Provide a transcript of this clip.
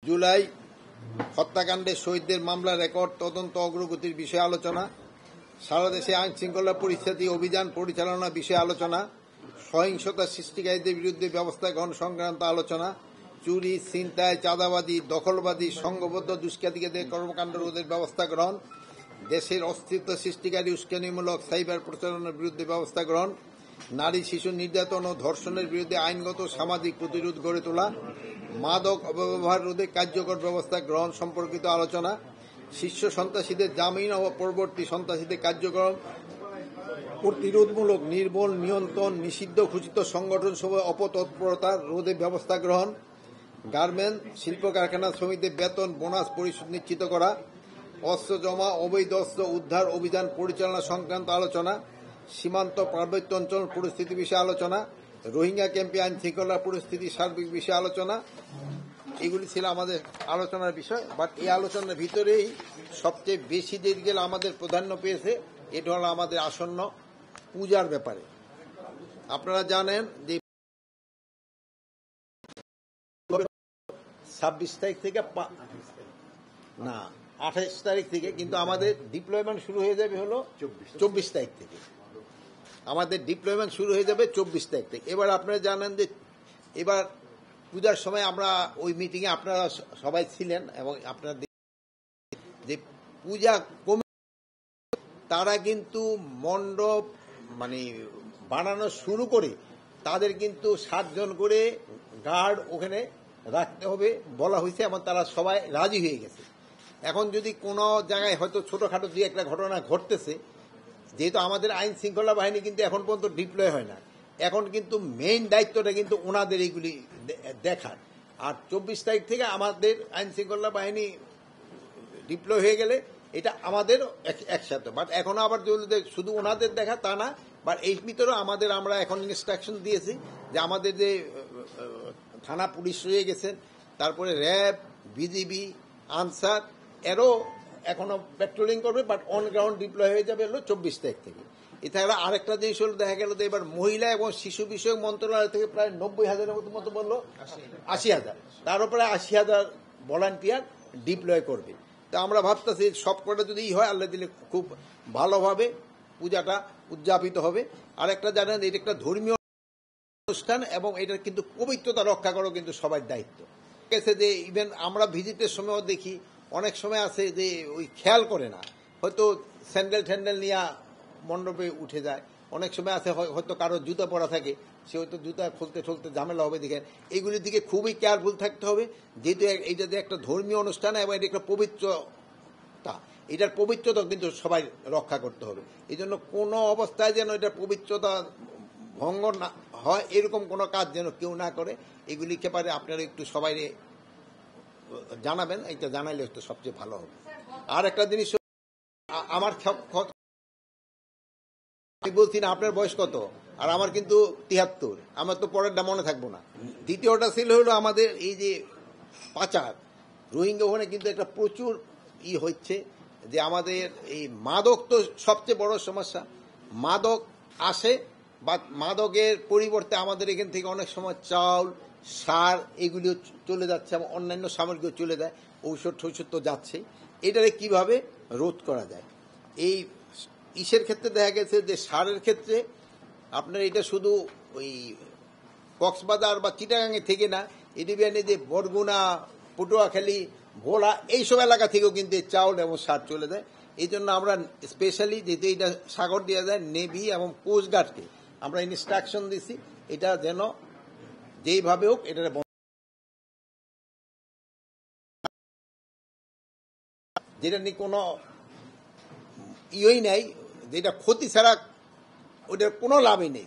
জুলাই হত্যাকাণ্ডে শহীদদের মামলা রেকর্ড তদন্ত অগ্রগতির বিষয়ে আলোচনা, সারা দেশে আইন শৃঙ্খলা পরিস্থিতি অভিযান পরিচালনা বিষয়ে আলোচনা, সহিংসতা সৃষ্টিকারীদের বিরুদ্ধে ব্যবস্থা গ্রহণ সংক্রান্ত আলোচনা, চুরি, ছিনতাই, চাঁদাবাদী, দখলবাদী, সংঘবদ্ধ দুষ্কৃতিকারীদের কর্মকাণ্ড রোধের ব্যবস্থা গ্রহণ, দেশের অস্তিত্ব সৃষ্টিকারী উস্কানিমূলক সাইবার প্রচারণার বিরুদ্ধে ব্যবস্থা গ্রহণ, নারী শিশু নির্যাতন ও ধর্ষণের বিরুদ্ধে আইনগত সামাজিক প্রতিরোধ গড়ে তোলা, মাদক অপব্যবহার রোধে কার্যকর ব্যবস্থা গ্রহণ সম্পর্কিত আলোচনা, শীর্ষ সন্ত্রাসীদের জামিন ও পরবর্তী সন্ত্রাসীদের কার্যক্রম প্রতিরোধমূলক নির্মূল, নিয়ন্ত্রণ, নিষিদ্ধ ঘোষিত সংগঠন সহ অপতৎপরতা রোধে ব্যবস্থা গ্রহণ, গার্মেন্টস শিল্প কারখানা শ্রমিকদের বেতন বোনাস পরিশোধ নিশ্চিত করা, অস্ত্র জমা অবৈধ অস্ত্র উদ্ধার অভিযান পরিচালনা সংক্রান্ত আলোচনা, সীমান্ত পার্বত্য অঞ্চল পরিস্থিতি বিষয়ে আলোচনা, রোহিঙ্গা ক্যাম্পে আইন শৃঙ্খলা পরিস্থিতি সার্বিক বিষয়ে আলোচনা। এগুলি ছিল আমাদের আলোচনার বিষয়। বাট এই আলোচনার ভিতরেই সবচেয়ে বেশি যেদিকে আমাদের প্রাধান্য পেয়েছে এটা হলো আমাদের আসন্ন পূজার ব্যাপারে। আপনারা জানেন যে 26 তারিখ থেকে না 28 তারিখ থেকে, কিন্তু আমাদের ডিপ্লয়মেন্ট শুরু হয়ে যাবে হলো 24 তারিখ থেকে। আমাদের ডিপ্লয়মেন্ট শুরু হয়ে যাবে 24 তারিখ থেকে। এবার আপনারা জানেন যে এবার পূজার সময় আমরা ওই মিটিং এ আপনারা সবাই ছিলেন এবং আপনারা যে পূজা তারা কিন্তু মণ্ডপ বানানো শুরু করে তাদের কিন্তু 7 জন করে গার্ড ওখানে রাখতে হবে বলা হয়েছে এবং তারা সবাই রাজি হয়ে গেছে। এখন যদি কোনো জায়গায় হয়তো ছোটখাটো দুই একটা ঘটনা ঘটতেছে, যেহেতু আমাদের আইন শৃঙ্খলা বাহিনী কিন্তু এখন পর্যন্ত ডিপ্লয় হয় না, এখন কিন্তু মেইন দায়িত্বটা কিন্তু ওনাদের এইগুলি দেখার। আর 24 তারিখ থেকে আমাদের আইন শৃঙ্খলা বাহিনী ডিপ্লয় হয়ে গেলে এটা আমাদের একসাথে। বাট এখন আবার শুধু ওনাদের দেখা তা না, বাট এই ভিতরে আমরা এখন ইনস্ট্রাকশন দিয়েছি যে আমাদের যে থানা পুলিশ রয়ে গেছেন, তারপরে র্যাব, বিজিবি, আনসার এরও এখনো পেট্রোলিং করবে, বাট অন গ্রাউন্ড ডিপ্লয় হয়ে যাবে হলো 24 তারিখ থেকে। এছাড়া আরেকটা জিনিস হলো দেখা গেল যে এবার মহিলা এবং শিশু বিষয়ক মন্ত্রণালয় থেকে প্রায় 90,000-এর মতো বললো 80,000, তার উপরে 80,000 ভলান্টিয়ার ডিপ্লয় করবে। তা আমরা ভাবতেছি সবকটা যদি হয় আল্লাহ দিলে খুব ভালোভাবে পূজাটা উদযাপিত হবে। আর একটা জানেন এটা একটা ধর্মীয় অনুষ্ঠান এবং এটার কিন্তু পবিত্রতা রক্ষা করা কিন্তু সবার দায়িত্ব। যে ইভেন আমরা ভিজিটের সময়ও দেখি অনেক সময় আছে যে ওই খেয়াল করে না, হয়তো স্যান্ডেল নিয়ে মণ্ডপে উঠে যায়। অনেক সময় আছে হয়তো কারো জুতা পরা থাকে, সে হয়তো জুতা খুলতে ঝামেলা হবে। দেখেন এইগুলির দিকে খুবই কেয়ারফুল থাকতে হবে, যেহেতু এইটা যে একটা ধর্মীয় অনুষ্ঠান এবং এটা একটা পবিত্রতা, এটার পবিত্রতা কিন্তু সবাই রক্ষা করতে হবে। এই জন্য কোনো অবস্থায় যেন এটার পবিত্রতা ভঙ্গ না হয় এরকম কোনো কাজ যেন কেউ না করে। এগুলিকে পারে আপনারা একটু সবাই জানাবেন, এটা জানাইলে একটু সবচেয়ে ভালো হবে। আর একটা জিনিস আমার বলছি না আপনার বয়স কত, আর আমার কিন্তু 73, আমার তো পরেরটা মনে থাকবো না। দ্বিতীয়টা ছিল হলো আমাদের এই যে পাচার, রোহিঙ্গা ওখানে কিন্তু একটা প্রচুর হচ্ছে যে আমাদের এই মাদক তো সবচেয়ে বড় সমস্যা। মাদক আসে বা মাদকের পরিবর্তে আমাদের এখান থেকে অনেক সময় চাউল, সার এগুলিও চলে যাচ্ছে এবং অন্যান্য সামগ্রীও চলে যায়, ঔষধ তো যাচ্ছে। এটারে কিভাবে রোধ করা যায়? এই ইসের ক্ষেত্রে দেখা গেছে যে সারের ক্ষেত্রে আপনার এটা শুধু ওই কক্সবাজার বা চিটাগাঙে থেকে না, এডিবিয়ানে যে বরগুনা, পটুয়াখালী, ভোলা এইসব এলাকা থেকেও কিন্তু চাউল এবং সার চলে যায়। এই জন্য আমরা স্পেশালি যেহেতু এটা সাগর দেওয়া যায়, নেভি এবং কোস্টগার্ডকে আমরা ইনস্ট্রাকশন দিছি এটা যেন যেইভাবে হোক এটা যেটা নিয়ে কোনো ইয়েই নাই, যেটা ক্ষতি ছাড়া ওটার কোনো লাভই নেই।